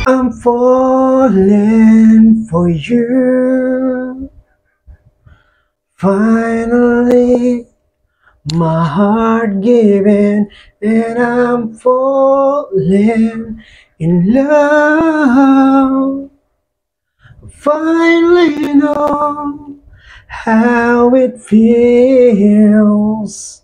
I'm falling for you. Finally, my heart giving, and I'm falling in love. Finally know how it feels.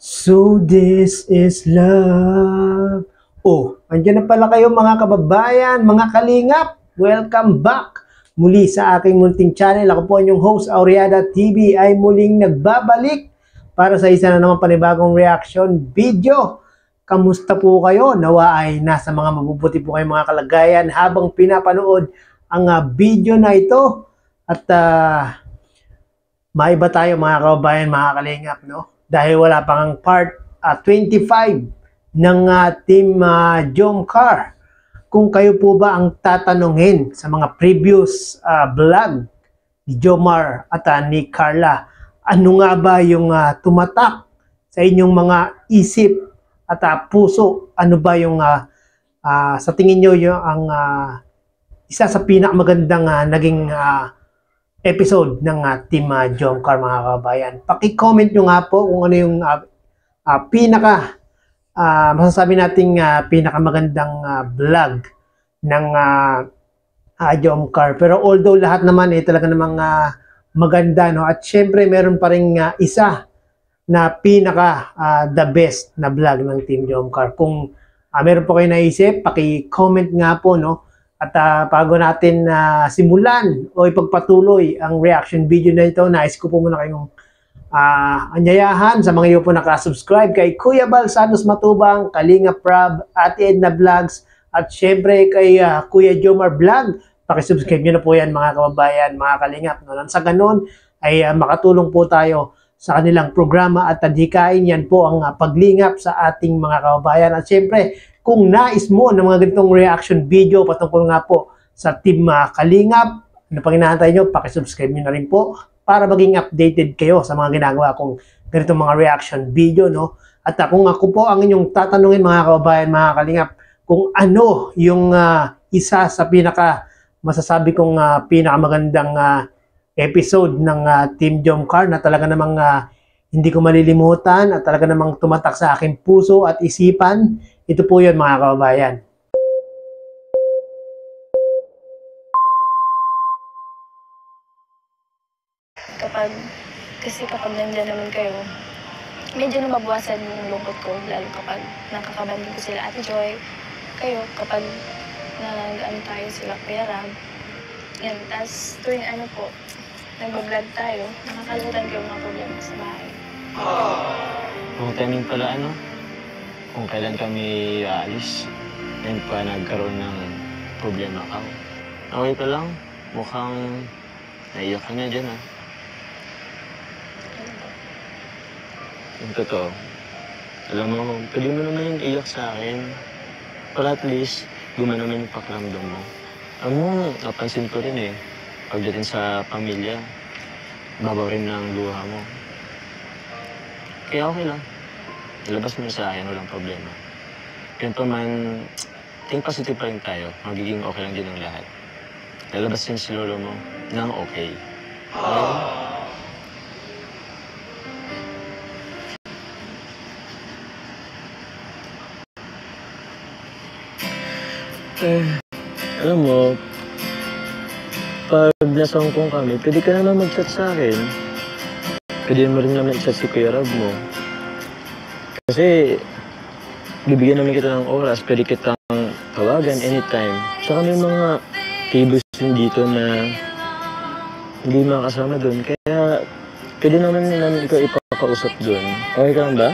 So this is love. Oh, andyan na pala kayo mga kababayan, mga kalingap. Welcome back muli sa aking munting channel. Ako po inyong host, Aureada TV, ay muling nagbabalik para sa isa na naman panibagong reaction video. Kamusta po kayo? Nawa ay nasa mga mabubuti po kayong mga kalagayan habang pinapanood ang video na ito. At maiba tayo mga kababayan, mga kalingap, no? Dahil wala pang part 25 ng Team Jomcar. Kung kayo po ba ang tatanungin sa mga previous vlog ni Jomar at ni Carla, ano nga ba yung tumatak sa inyong mga isip at puso? Ano ba yung sa tingin nyo yung ang isa sa pinakamagandang naging episode ng Team Jomcar, mga kababayan? Paki-comment nyo nga po kung ano yung masasabi nating pinakamagandang vlog ng Jomcar. Pero although lahat naman talaga namang maganda, no? At syempre meron pa rin isa na pinaka the best na vlog ng Team Jomcar. Kung meron po kayo naisip, paki-comment nga po, no? At bago natin simulan o ipagpatuloy ang reaction video na ito, nais ko po muna kayong anyayahan sa mga iyo po nakasubscribe kay Kuya Bal Santos Matubang, Kalinga Prab, Ate Edna Vlogs, at syempre kay Kuya Jomar Vlog. Pakisubscribe nyo na po yan mga kababayan, mga kalingap. No? Nang sa ganun ay makatulong po tayo sa kanilang programa at tadhikain. Yan po ang paglingap sa ating mga kababayan. At syempre, kung nais mo ng mga ganitong reaction video patungkol nga po sa Team Kalingap, ano pang hinahantay nyo, pakisubscribe nyo na rin po para maging updated kayo sa mga ginagawa kong ganitong mga reaction video, no? At kung ako po ang inyong tatanungin mga kababayan, mga kalingap, kung ano yung isa sa masasabi kong pinakamagandang episode ng Team Jomcar na talaga namang hindi ko malilimutan at talaga namang tumatak sa aking puso at isipan, ito po yun mga kababayan. Kapag nandiyan naman kayo, medyo nababawasan yung lungkot ko, lalo kapag nakakabanding ko sila Ate Joy, kayo kapag nag-ano tayo sila Kuya Rab. Yan, tas tuwing ano po, nag-vlog tayo, nakakalimutan ko yung mga problema sa bahay. Kung timing pala kung kailan kami aalis, ngayon pa nagkaroon ng problema ka. Okay pa lang, mukhang naiyak ka na dyan Yung totoo, alam mo, pwede mo naman yung iyak sa akin. Para at least, gumana naman yung pakiramdam mo. Alam mo, napansin ko rin pagdating sa pamilya, babaw rin ng luha mo. Kaya okay lang. Ilabas mo sa akin, walang problema. Kaya pa man, think positive pa rin tayo. Magiging okay lang din ang lahat. Lalabas din si lolo mo nang okay. Alam mo, pag nasa Hong Kong kami, pwede ka naman mag-chat sa akin. Pwede mo rin naman i-chat si Kuya Rab mo. Kasi, bibigyan namin kita ng oras, pwede kitang tawagan anytime. Saka may mga tables din dito na hindi makasama doon. Kaya, pwede naman ikaw ipakausap doon. Okay ka lang ba?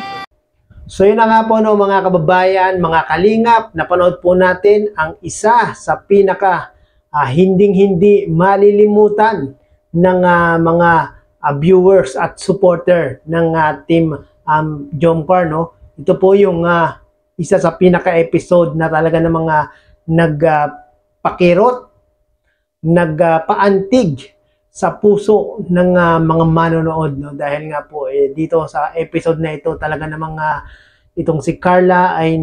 So yun na nga po no, mga kababayan, mga kalingap, napanood po natin ang isa sa pinaka hinding-hindi malilimutan ng mga viewers at supporter ng Team Jomcar, no? Ito po yung isa sa pinaka-episode na talaga ng mga nagpakirot, nagpaantig sa puso ng mga manonood, no? Dahil nga po dito sa episode na ito talaga namang itong si Carla ay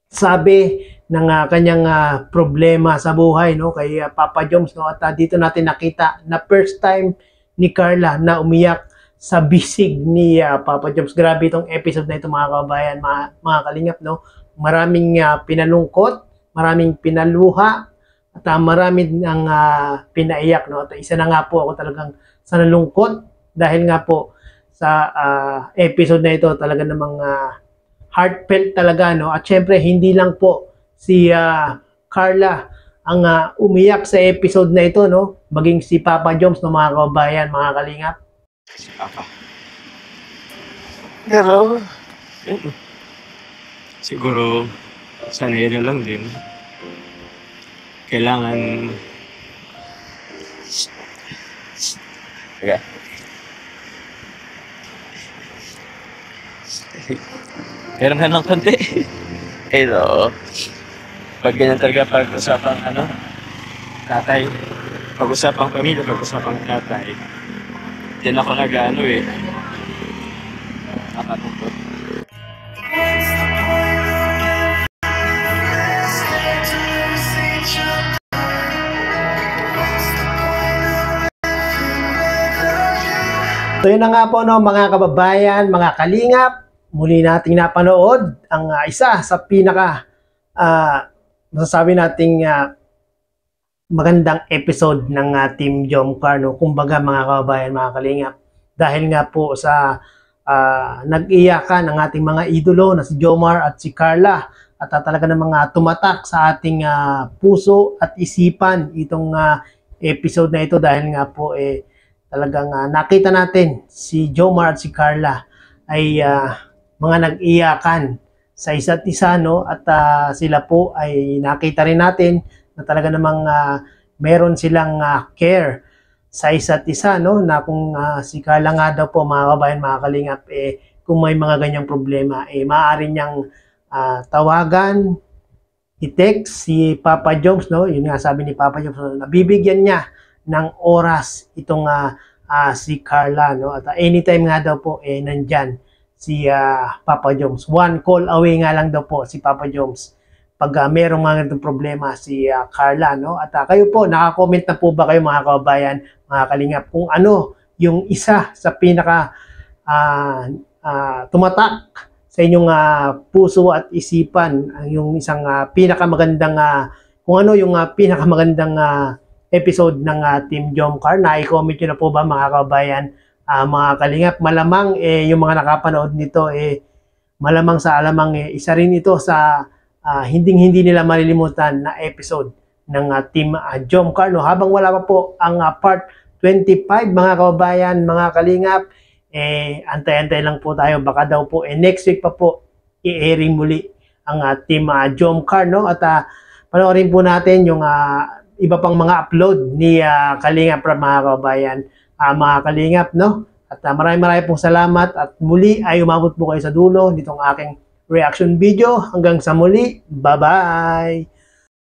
sabi ng kanyang problema sa buhay, no, kay Papa Joms, no, at dito natin nakita na first time ni Carla na umiyak sa bisig ni Papa Joms. Grabe itong episode na ito, mga kababayan, mga kalingap, no. Maraming pinalungkot, maraming pinaluha, at maraming ang pinaiyak, no. At isa na nga po ako talagang sa nalungkot dahil nga po sa episode na ito, talaga namang heartfelt talaga, no. At syempre hindi lang po si Carla ang umiyak sa episode na ito, no, maging si Papa Joms, no, mga kababayan, mga kalingap. Si Papa. Pero, siguro, sanay na lang din. Kailangan... Okay. Meron ka ng konti. Hello. Pag ganyan talaga pag-usapang tatay, pag-usapang pamilya, pag-usapang tatay, diyan ako nag-ano nakatungkot. So yun na nga po, no, mga kababayan, mga kalingap, muli nating napanood ang isa sa pinaka masasabi nating magandang episode ng Team Jomcar, no? Kumbaga, mga kababayan, mga kalingap, dahil nga po sa nag-iyakan ng ating mga idolo na si Jomar at si Carla, at talaga ng mga tumatak sa ating puso at isipan itong episode na ito, dahil nga po talagang nakita natin si Jomar at si Carla ay mga nag-iyakan sa isa't isa, no, at sila po ay nakita rin natin na talaga namang meron silang care sa isa't isa, no, na kung si Carla nga daw po, mga kabayan, mga kalingap, kung may mga ganyang problema, maaari niyang tawagan, i-text si Papa Joms, no, yun nga sabi ni Papa Joms, no, nabibigyan niya ng oras itong si Carla, no, at anytime nga daw po nandyan si Papa Joms. One call away nga lang daw po si Papa Joms pag merong mga ganitong problema si Carla, no. At kayo po, naka-comment na po ba kayo, mga kababayan, mga kalingap, kung ano yung isa sa pinaka tumatak sa inyong puso at isipan, yung isang pinakamagandang kung ano yung pinakamagandang episode ng Team Jomcar. Na-comment nyo na po ba, mga kababayan, mga kalingap? Malamang yung mga nakapanood nito malamang sa alamang isa rin ito sa hindi nila malilimutan na episode ng Team Jomcar, no? Habang wala pa po ang part 25, mga kababayan, mga kalingap, antay-antay lang po tayo. Baka daw po next week pa po i-airing muli ang Team Jomcar, no? At panoorin po natin yung iba pang mga upload ni Kalingap, mga kababayan, mga kalingap, no? At maraming pong salamat, at muli ay umabot po kayo sa dulo nitong aking reaction video. Hanggang sa muli, bye-bye!